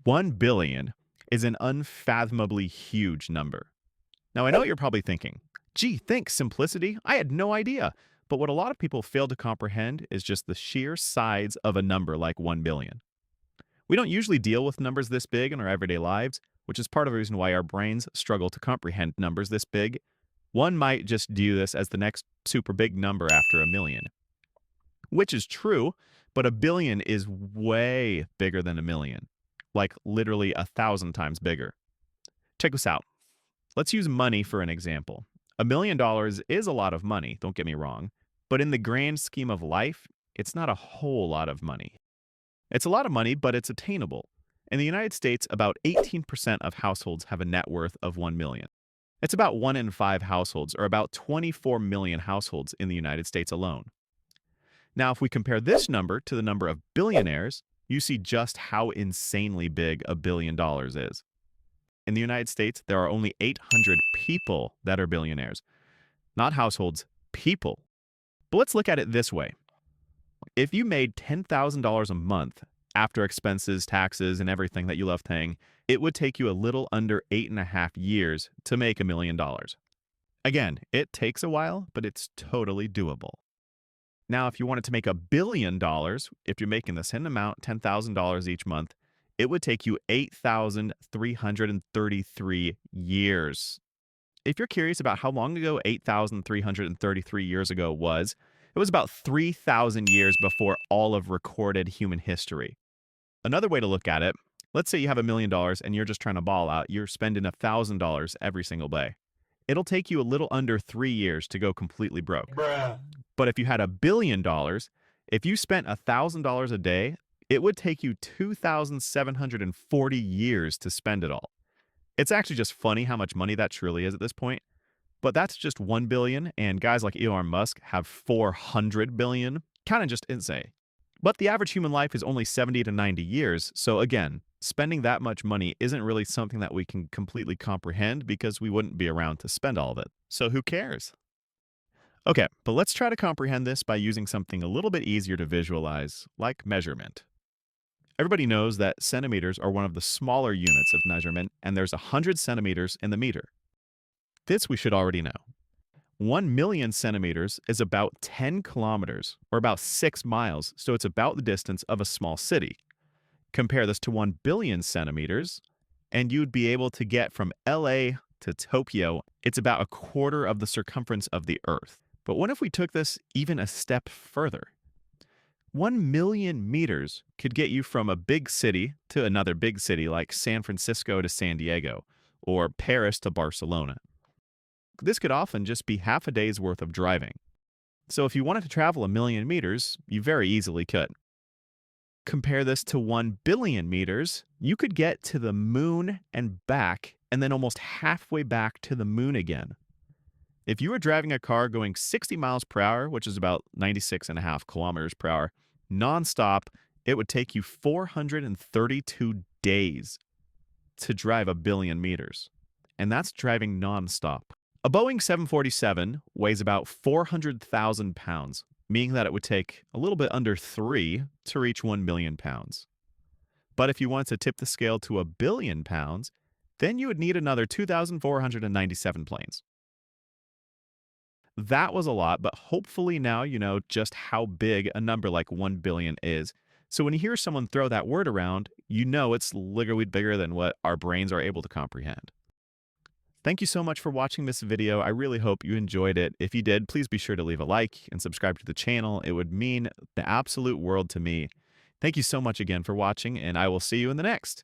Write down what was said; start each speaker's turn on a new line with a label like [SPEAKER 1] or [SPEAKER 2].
[SPEAKER 1] 1 billion is an unfathomably huge number. Now, I know what you're probably thinking. Gee, thanks, simplicity. I had no idea. But what a lot of people fail to comprehend is just the sheer size of a number like 1 billion. We don't usually deal with numbers this big in our everyday lives, which is part of the reason why our brains struggle to comprehend numbers this big. One might just view this as the next super big number after a million, which is true, but a billion is way bigger than a million, like literally 1,000 times bigger. Check this out. Let's use money for an example. $1 million is a lot of money, don't get me wrong, but in the grand scheme of life, it's not a whole lot of money. It's a lot of money, but it's attainable. In the United States, about 18% of households have a net worth of 1 million. It's about 1 in 5 households, or about 24 million households in the United States alone. Now, if we compare this number to the number of billionaires, you see just how insanely big $1 billion is. In the United States, there are only 800 people that are billionaires. Not households, people. But let's look at it this way. If you made $10,000 a month after expenses, taxes, and everything that you love paying, it would take you a little under 8.5 years to make $1 million. Again, it takes a while, but it's totally doable. Now, if you wanted to make $1 billion, if you're making the same amount, $10,000 each month, it would take you 8,333 years. If you're curious about how long ago 8,333 years ago was, it was about 3,000 years before all of recorded human history. Another way to look at it, let's say you have $1 million and you're just trying to ball out, you're spending $1,000 every single day. It'll take you a little under 3 years to go completely broke.
[SPEAKER 2] Bruh.
[SPEAKER 1] But if you had $1 billion, if you spent $1,000 a day, it would take you 2,740 years to spend it all. It's actually just funny how much money that truly is at this point. But that's just 1 billion, and guys like Elon Musk have 400 billion. Kind of just insane. But the average human life is only 70 to 90 years, so again, spending that much money isn't really something that we can completely comprehend because we wouldn't be around to spend all of it. So who cares? Okay, but let's try to comprehend this by using something a little bit easier to visualize, like measurement. Everybody knows that centimeters are one of the smaller units of measurement, and there's 100 centimeters in the meter. This we should already know. 1 million centimeters is about 10 kilometers, or about 6 miles, so it's about the distance of a small city. Compare this to 1 billion centimeters, and you'd be able to get from LA to Tokyo. It's about a quarter of the circumference of the Earth. But what if we took this even a step further? 1 million meters could get you from a big city to another big city like San Francisco to San Diego, or Paris to Barcelona. This could often just be half a day's worth of driving. So if you wanted to travel 1 million meters, you very easily could. Compare this to 1 billion meters, you could get to the moon and back, and then almost halfway back to the moon again. If you were driving a car going 60 miles per hour, which is about 96.5 kilometers per hour, nonstop, it would take you 432 days to drive 1 billion meters. And that's driving nonstop. A Boeing 747 weighs about 400,000 pounds, meaning that it would take a little bit under 3 to reach 1 million pounds. But if you wanted to tip the scale to 1 billion pounds, then you would need another 2,497 planes. That was a lot, but hopefully now you know just how big a number like 1 billion is. So when you hear someone throw that word around, you know it's literally bigger than what our brains are able to comprehend. Thank you so much for watching this video. I really hope you enjoyed it. If you did, please be sure to leave a like and subscribe to the channel. It would mean the absolute world to me. Thank you so much again for watching, and I will see you in the next.